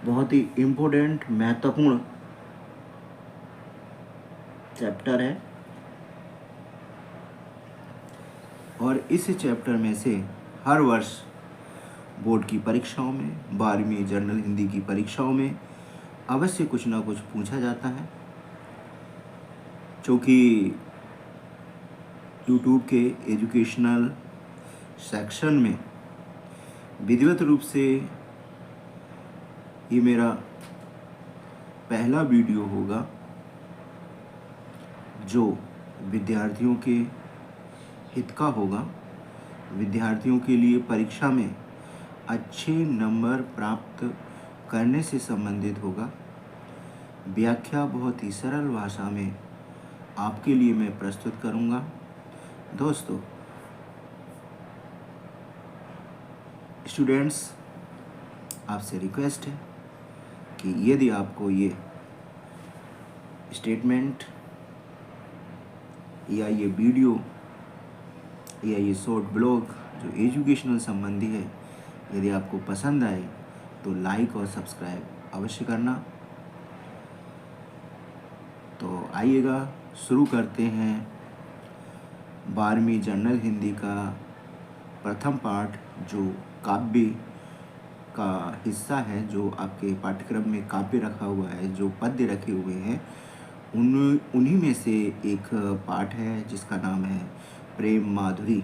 बहुत ही इम्पोर्टेंट महत्वपूर्ण चैप्टर है और इस चैप्टर में से हर वर्ष बोर्ड की परीक्षाओं में 12वीं जनरल हिंदी की परीक्षाओं में अवश्य कुछ ना कुछ पूछा जाता है। क्योंकि यूट्यूब के एजुकेशनल सेक्शन में विधिवत रूप से ये मेरा पहला वीडियो होगा जो विद्यार्थियों के हित का होगा, विद्यार्थियों के लिए परीक्षा में अच्छे नंबर प्राप्त करने से संबंधित होगा। व्याख्या बहुत ही सरल भाषा में आपके लिए मैं प्रस्तुत करूंगा। दोस्तों, स्टूडेंट्स, आपसे रिक्वेस्ट है कि यदि आपको ये स्टेटमेंट या ये वीडियो या ये शॉर्ट ब्लॉग जो एजुकेशनल संबंधी है, यदि आपको पसंद आए तो लाइक और सब्सक्राइब अवश्य करना। तो आइएगा शुरू करते हैं 12वीं जनरल हिंदी का प्रथम पाठ जो काव्य का हिस्सा है, जो आपके पाठ्यक्रम में काव्य रखा हुआ है, जो पद्य रखे हुए हैं, उन्हीं में से एक पाठ है जिसका नाम है प्रेम माधुरी।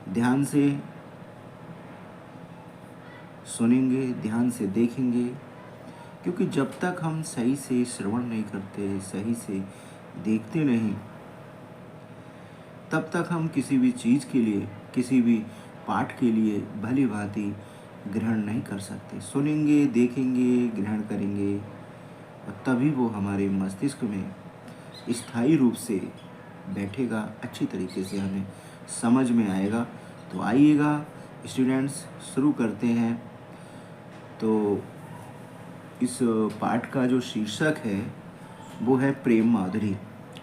ध्यान से सुनेंगे, ध्यान से देखेंगे, क्योंकि जब तक हम सही से श्रवण नहीं करते, सही से देखते नहीं, तब तक हम किसी भी चीज़ के लिए, किसी भी पाठ के लिए भली भांति ग्रहण नहीं कर सकते। सुनेंगे, देखेंगे, ग्रहण करेंगे और तभी वो हमारे मस्तिष्क में स्थायी रूप से बैठेगा, अच्छी तरीके से हमें समझ में आएगा। तो आइएगा स्टूडेंट्स, शुरू करते हैं। तो इस पाठ का जो शीर्षक है वो है प्रेम माधुरी।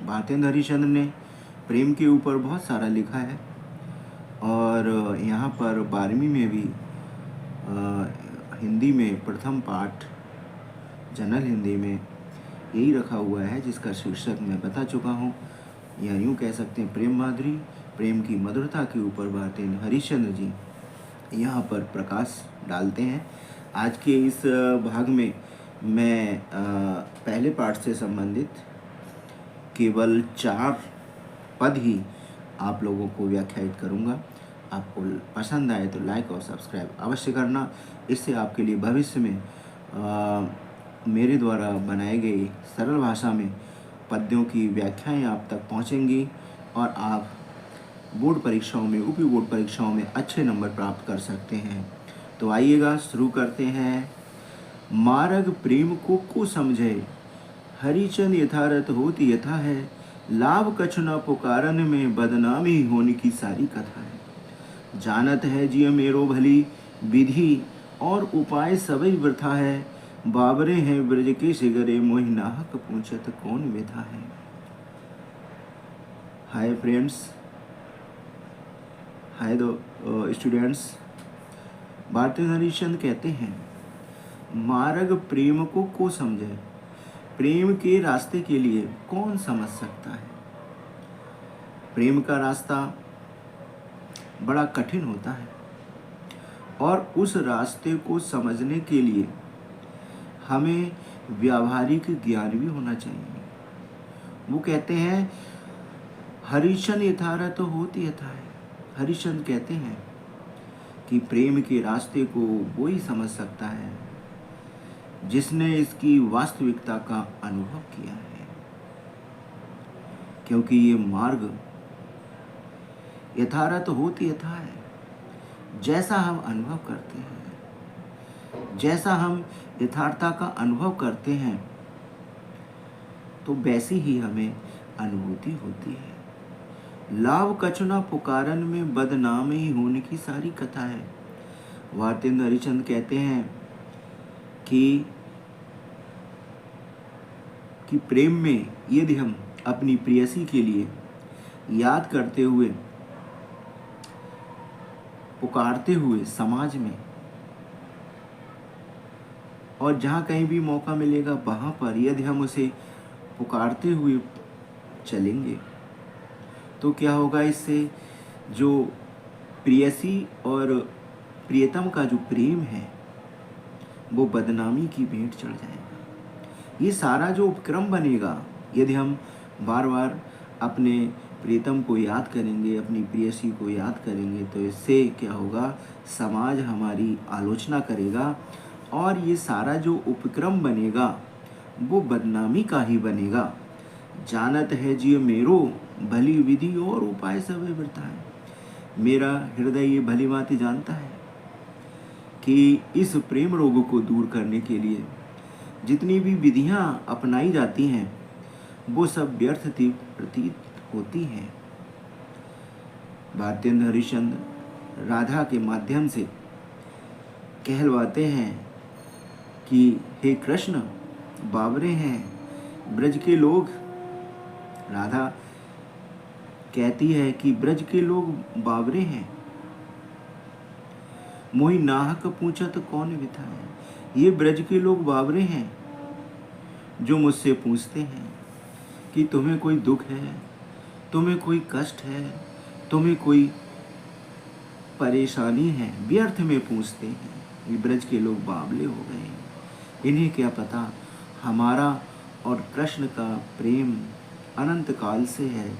भारतेंदु हरिश्चंद्र ने प्रेम के ऊपर बहुत सारा लिखा है और यहाँ पर 12वीं में भी हिंदी में प्रथम पाठ जनरल हिंदी में यही रखा हुआ है जिसका शीर्षक मैं बता चुका हूँ, या यूँ कह सकते हैं प्रेम माधुरी। प्रेम की मधुरता के ऊपर भारतेंदु हरिश्चंद्र जी यहाँ पर प्रकाश डालते हैं। आज के इस भाग में मैं पहले पाठ से संबंधित केवल 4 पद ही आप लोगों को व्याख्यायित करूँगा। आपको पसंद आए तो लाइक और सब्सक्राइब अवश्य करना। इससे आपके लिए भविष्य में मेरे द्वारा बनाए गए सरल भाषा में पद्यों की व्याख्याएं आप तक पहुंचेंगी और आप बोर्ड परीक्षाओं में, उपरी बोर्ड परीक्षाओं में अच्छे नंबर प्राप्त कर सकते हैं। तो आइएगा शुरू करते हैं। मार्ग प्रेम को समझे, हरिचंद यथारथ होती यथा है, लाभ कछु न पुकारन में बदनामी होने की सारी कथा है। जानत है जिय मेरो भली, विधि और उपाय सभी वृथा है, बाबरे हैं ब्रज के शिगरे, मोहि नाहक पूछत कौन व्यथा है। हाय फ्रेंड्स, हाय दो स्टूडेंट्स। भारतेंदु हरिश्चंद्र कहते हैं मार्ग प्रेम को समझे, प्रेम के रास्ते के लिए कौन समझ सकता है। प्रेम का रास्ता बड़ा कठिन होता है और उस रास्ते को समझने के लिए हमें व्यावहारिक ज्ञान भी होना चाहिए। वो कहते हैं हरिचंद यथारथ होती यथा है। हरिचंद कहते हैं कि प्रेम के रास्ते को वो ही समझ सकता है जिसने इसकी वास्तविकता का अनुभव किया है, क्योंकि ये मार्ग यथारथ होती यथा है। जैसा हम अनुभव करते हैं, जैसा हम यथार्थता का अनुभव करते हैं, तो वैसी ही हमें अनुभूति होती है। लाभ कछुना पुकारन में बदनाम ही होने की सारी कथा है। भारतेंदु हरिश्चंद्र कहते हैं कि प्रेम में यदि हम अपनी प्रेयसी के लिए याद करते हुए, पुकारते हुए समाज में और जहाँ कहीं भी मौका मिलेगा वहाँ पर यदि हम उसे पुकारते हुए चलेंगे तो क्या होगा, इससे जो प्रेयसी और प्रियतम का जो प्रेम है वो बदनामी की भेंट चढ़ जाएगा। ये सारा जो उपक्रम बनेगा, यदि हम बार बार अपने प्रियतम को याद करेंगे, अपनी प्रेयसी को याद करेंगे, तो इससे क्या होगा, समाज हमारी आलोचना करेगा और ये सारा जो उपक्रम बनेगा वो बदनामी का ही बनेगा। जानत है जिय मेरो भली विधि और उपाय सब बताए। मेरा हृदय ये भली भांति जानता है कि इस प्रेम रोग को दूर करने के लिए जितनी भी विधियां अपनाई जाती हैं वो सब व्यर्थती प्रतीत होती हैं। भारतेंद्र हरिश्चंद्र राधा के माध्यम से कहलवाते हैं कि हे कृष्ण, बावरे हैं ब्रज के लोग। राधा कहती है कि ब्रज के लोग बावरे हैं, मोहि नाहक पूछत कौन बिठाए। ये ब्रज के लोग बावरे हैं जो मुझसे पूछते हैं कि तुम्हें कोई दुख है, तुम्हें कोई कष्ट है, तुम्हें कोई परेशानी है, व्यर्थ में पूछते हैं। ये ब्रज के लोग बावले हो गए हैं, इन्हें क्या पता हमारा और कृष्ण का प्रेम अनंत काल से है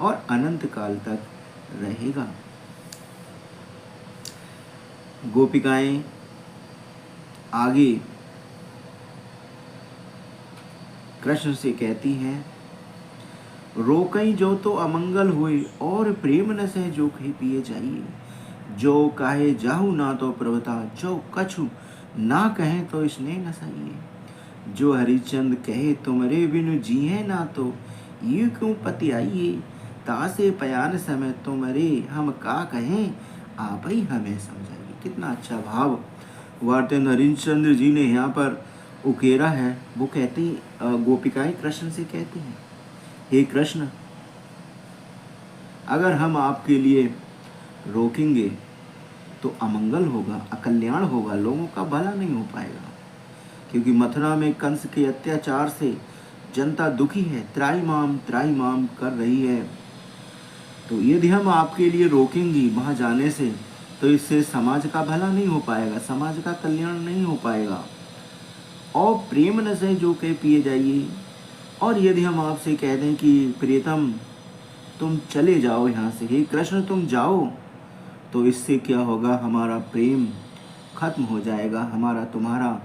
और अनंत काल तक रहेगा। गोपिकाएं आगे कृष्ण से कहती हैं, रोकई जो तो अमंगल हुए और प्रेम न सह जो कहीं पिए जाइए। जो कहे जाहु ना तो प्रभुता, जो कछु ना कहे तो स्नेह न सहिए। जो हरिचंद कहे तुमरे बिनु जिये ना तो ये क्यों पति आइए। तासे पयान समय तुमरे हम का कहें, आप ही हमें समझाइए। कितना अच्छा भाव भारतेंद्र हरिश्चंद्र जी ने यहाँ पर उकेरा है। वो कहती, गोपिकाएं कृष्ण से कहती हैं, हे कृष्ण, अगर हम आपके लिए रोकेंगे तो अमंगल होगा, अकल्याण होगा, लोगों का भला नहीं हो पाएगा। क्योंकि मथुरा में कंस के अत्याचार से जनता दुखी है, त्राईमाम कर रही है। तो यदि हम आपके लिए रोकेंगी वहाँ जाने से, तो इससे समाज का भला नहीं हो पाएगा, समाज का कल्याण नहीं हो पाएगा। और प्रेम न से जो कहे पिए जाइए। और यदि हम आपसे कह दें कि प्रियतम तुम चले जाओ यहाँ से, हे कृष्ण तुम जाओ, तो इससे क्या होगा, हमारा प्रेम खत्म हो जाएगा। हमारा तुम्हारा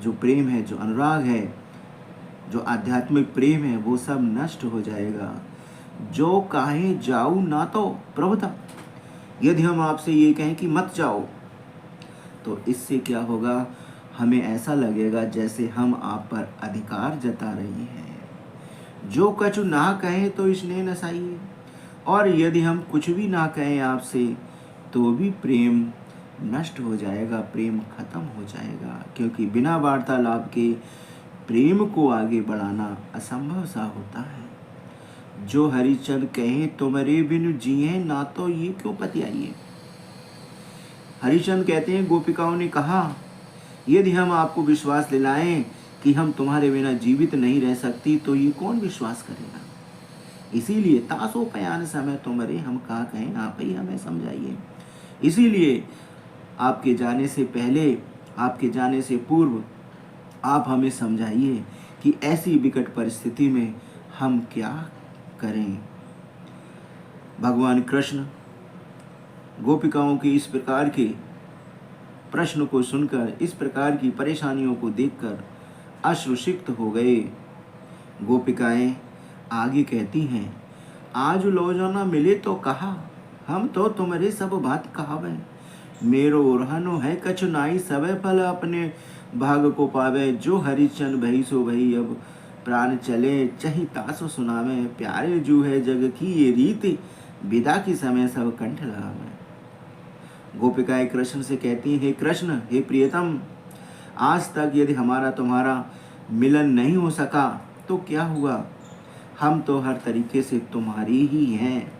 जो प्रेम है, जो अनुराग है, जो आध्यात्मिक प्रेम है, वो सब नष्ट हो जाएगा। जो काहे जाऊ ना तो प्रभुता, यदि हम आपसे ये कहें कि मत जाओ, तो इससे क्या होगा, हमें ऐसा लगेगा जैसे हम आप पर अधिकार जता रहे हैं। जो कछु ना कहें तो स्नेह न साइए। और यदि हम कुछ भी ना कहें आपसे, तो भी प्रेम नष्ट हो जाएगा, प्रेम खत्म हो जाएगा। क्योंकि बिना वार्तालाप के प्रेम को आगे बढ़ाना असंभव सा होता है। जो हरिचंद कहे तुमरे बिनु जिए ना तो ये क्यों पति आइए। हरिचंद कहते हैं, गोपिकाओं ने कहा, यदि हम आपको विश्वास दिलाएं कि हम तुम्हारे बिना जीवित नहीं रह सकती, तो ये कौन विश्वास करेगा। इसीलिए तासो पयान समय तुमरे हम कहा कहें, आप ही हमें समझाइए। इसीलिए आपके जाने से पहले, आपके जाने से पूर्व आप हमें समझाइए कि ऐसी विकट परिस्थिति में हम क्या करें। भगवान कृष्ण गोपिकाओं के इस प्रकार के प्रश्न को सुनकर, इस प्रकार की परेशानियों को देखकर अश्रुसिक्त हो गए। गोपिकाएं आगे कहती हैं, आज लो जो न मिले तो कहा, हम तो तुम्हारे सब बात कहावे। मेरो ओरहनो है कछु नाई, सबे फल अपने भाग को पावे। जो हरिचंद भई सो भई, अब प्राण चले चही तासो सुनावे। प्यारे जू है जग की ये रीति, विदा की समय सब कंठ लगावे। गोपिकाएं कृष्ण से कहती हैं, हे कृष्ण, हे प्रियतम, आज तक यदि हमारा तुम्हारा मिलन नहीं हो सका तो क्या हुआ, हम तो हर तरीके से तुम्हारी ही हैं।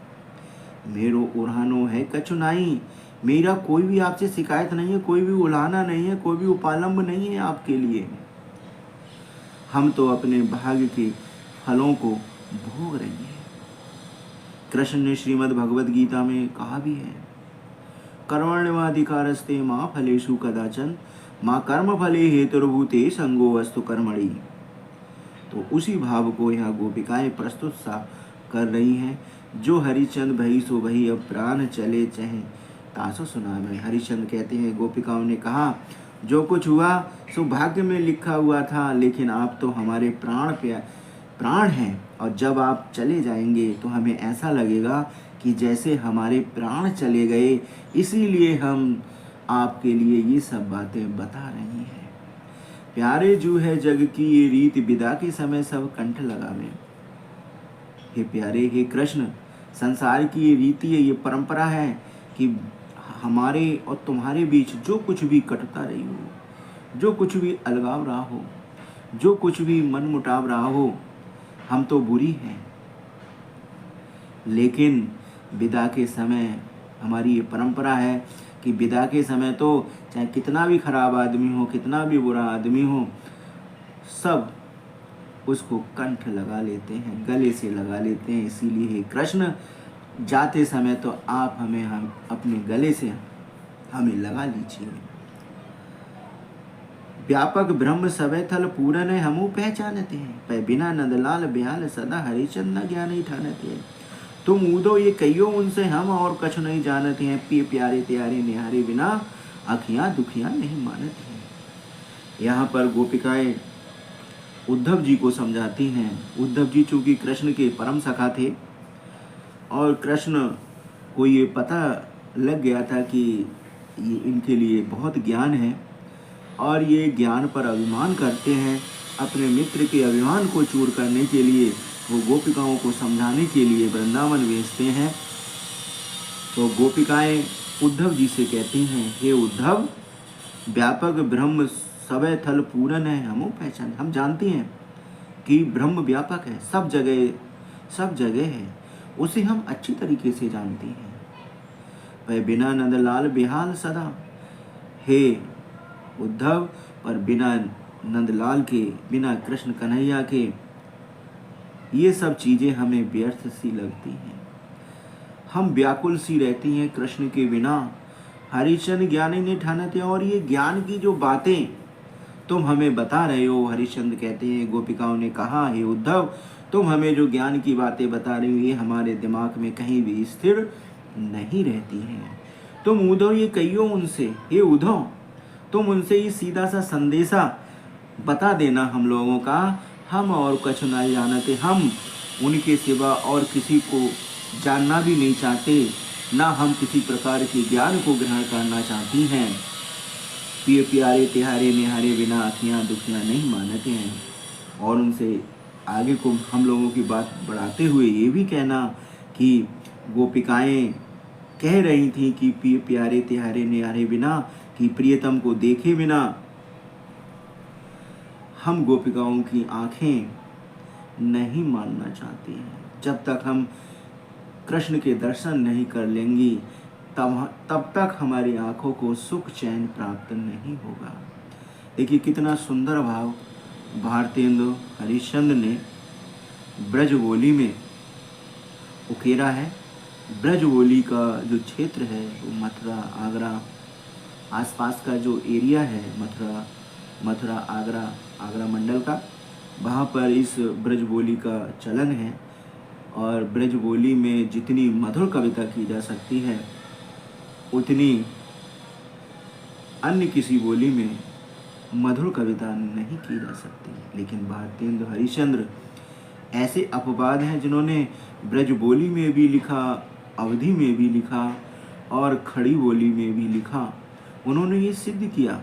मेरो ओरहानो है कछु नाई, मेरा कोई भी आपसे शिकायत नहीं है, कोई भी उलाहना नहीं है, कोई भी उपालंब नहीं है आपके लिए। हम तो अपने भाग्य के फलों को भोग रहे हैं। कृष्ण ने श्रीमद् भगवद गीता में कहा भी है, कर्मण्येवाधिकारस्ते मां फलेषु कदाचन मां कर्म फले हेतुर्भूते संगो वस्तु कर्मणि। तो उसी भाव को यहाँ गोपिकाएं प्रस्तुत सा कर रही हैं। जो हरिचंद भई सो भई, अब प्राण चले चहे तासो सुना में। हरिचंद कहते हैं, गोपिकाओं ने कहा जो कुछ हुआ सो भाग्य में लिखा हुआ था, लेकिन आप तो हमारे प्राण हैं, और जब आप चले जाएंगे तो हमें ऐसा लगेगा कि जैसे हमारे प्राण चले गए, इसीलिए हम आपके लिए ये सब बातें बता रही हैं। प्यारे जो है जग की ये रीत, विदा के समय सब कंठ लगावे। हे प्यारे, हे कृष्ण, संसार की ये रीति है, ये परंपरा है कि हमारे और तुम्हारे बीच जो कुछ भी कटता रही हो, जो कुछ भी अलगाव रहा हो, जो कुछ भी मनमुटाव रहा हो, हम तो बुरी हैं, लेकिन विदा के समय हमारी ये परंपरा है कि विदा के समय तो चाहे कितना भी खराब आदमी हो, कितना भी बुरा आदमी हो, सब उसको कंठ लगा लेते हैं, गले से लगा लेते हैं। इसीलिए हे कृष्ण, जाते समय तो आप हम अपने गले से हमें लगा लीजिए। व्यापक ब्रह्म सबे थल पूरन है, हमू पहचानते हैं, पर बिना नंदलाल बिहाल सदा हरिचंद न ज्ञान ही ठानते हैं। तुम ऊदो ये कहियो उनसे, हम और कछ नहीं जानते हैं, पिए प्यारे त्यारे निहारे बिना अखियां दुखियां नहीं मानती हैं। यहाँ पर गोपिकाएं उद्धव जी को समझाती हैं। उद्धव जी चूंकि कृष्ण के परम सखा थे, और कृष्ण को ये पता लग गया था कि ये इनके लिए बहुत ज्ञान है, और ये ज्ञान पर अभिमान करते हैं। अपने मित्र के अभिमान को चूर करने के लिए वो गोपिकाओं को समझाने के लिए वृंदावन भेजते हैं। तो गोपिकाएं उद्धव जी से कहती हैं, हे उद्धव, व्यापक ब्रह्म सबे थल पूरन है, हम पहचान, हम जानते हैं कि ब्रह्म व्यापक है, सब जगह है, उसे हम अच्छी तरीके से जानते हैं। पर बिना नंदलाल बिहाल सदा, हे उद्धव, पर बिना नंदलाल के, बिना कृष्ण कन्हैया के ये सब चीज़ें हमें व्यर्थ सी लगती हैं। हम व्याकुल सी रहती हैं कृष्ण के बिना। हरिचंद ज्ञान ही नहीं ठानते। और ये ज्ञान की जो बातें तुम हमें बता रहे हो, हरिचंद कहते हैं, गोपिकाओं ने कहा, हे उद्धव, तुम हमें जो ज्ञान की बातें बता रहे हो, ये हमारे दिमाग में कहीं भी स्थिर नहीं रहती हैं। तुम उद्धव ये कहियो उनसे, हे उद्धव, तुम उनसे ये सीधा सा संदेशा बता देना हम लोगों का, हम और कुछ नहीं जानते, हम उनके सिवा और किसी को जानना भी नहीं चाहते, ना हम किसी प्रकार के ज्ञान को ग्रहण करना चाहती हैं। पिए प्यारे तिहारे निहारे बिना अखियाँ दुखियाँ नहीं मानते हैं। और उनसे आगे को हम लोगों की बात बढ़ाते हुए ये भी कहना कि गोपिकाएं कह रही थी कि पिए प्यारे तिहारे निहारे बिना, कि प्रियतम को देखे बिना हम गोपिकाओं की आंखें नहीं मानना चाहती हैं। जब तक हम कृष्ण के दर्शन नहीं कर लेंगी, तब तक हमारी आंखों को सुख चैन प्राप्त नहीं होगा। देखिए कितना सुंदर भाव भारतेंदु हरिश्चंद्र ने ब्रजबोली में उकेरा है। ब्रजबोली का जो क्षेत्र है वो मथुरा, आगरा, आसपास का जो एरिया है, मथुरा आगरा मंडल का, वहाँ पर इस ब्रजबोली का चलन है। और ब्रजबोली में जितनी मधुर कविता की जा सकती है, उतनी अन्य किसी बोली में मधुर कविता नहीं की जा सकती। लेकिन भारतेंदु हरिश्चंद्र ऐसे अपवाद हैं जिन्होंने ब्रजबोली में भी लिखा, अवधी में भी लिखा और खड़ी बोली में भी लिखा। उन्होंने ये सिद्ध किया।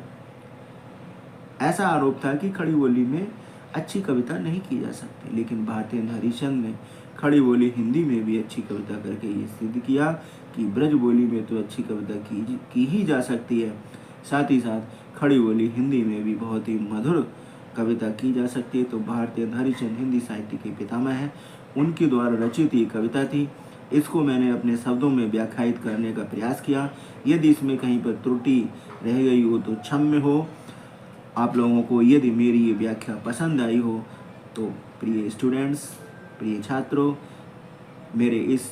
ऐसा आरोप था कि खड़ी बोली में अच्छी कविता नहीं की जा सकती, लेकिन भारतेंदु हरिश्चंद्र ने खड़ी बोली हिंदी में भी अच्छी कविता करके ये सिद्ध किया कि ब्रज बोली में तो अच्छी कविता की ही जा सकती है, साथ ही साथ खड़ी बोली हिंदी में भी बहुत ही मधुर कविता की जा सकती है। तो भारतेंदु हरिश्चंद्र हिंदी साहित्य के पितामह हैं। उनके द्वारा रचित ये कविता थी, इसको मैंने अपने शब्दों में व्याख्यायित करने का प्रयास किया। यदि इसमें कहीं पर त्रुटि रह गई हो तो क्षम्य हो। आप लोगों को यदि मेरी ये व्याख्या पसंद आई हो तो प्रिय स्टूडेंट्स, प्रिय छात्रों, मेरे इस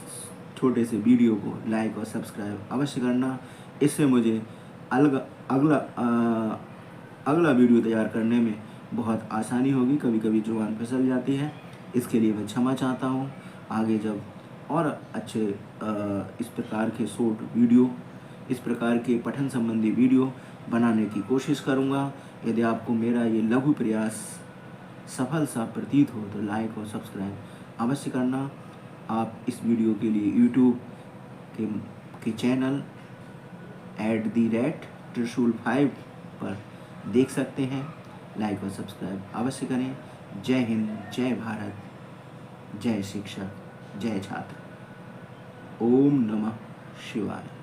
छोटे से वीडियो को लाइक और सब्सक्राइब अवश्य करना। इससे मुझे अगला वीडियो तैयार करने में बहुत आसानी होगी। कभी कभी जुबान फिसल जाती है, इसके लिए मैं क्षमा चाहता हूँ। आगे जब और अच्छे इस प्रकार के शॉर्ट वीडियो, इस प्रकार के पठन संबंधी वीडियो बनाने की कोशिश करूँगा। यदि आपको मेरा ये लघु प्रयास सफल सा प्रतीत हो तो लाइक और सब्सक्राइब अवश्य करना। आप इस वीडियो के लिए यूट्यूब के चैनल @Trishul5 पर देख सकते हैं। लाइक और सब्सक्राइब अवश्य करें। जय हिंद, जय भारत, जय शिक्षक, जय छात्र। ओम नमः शिवाय।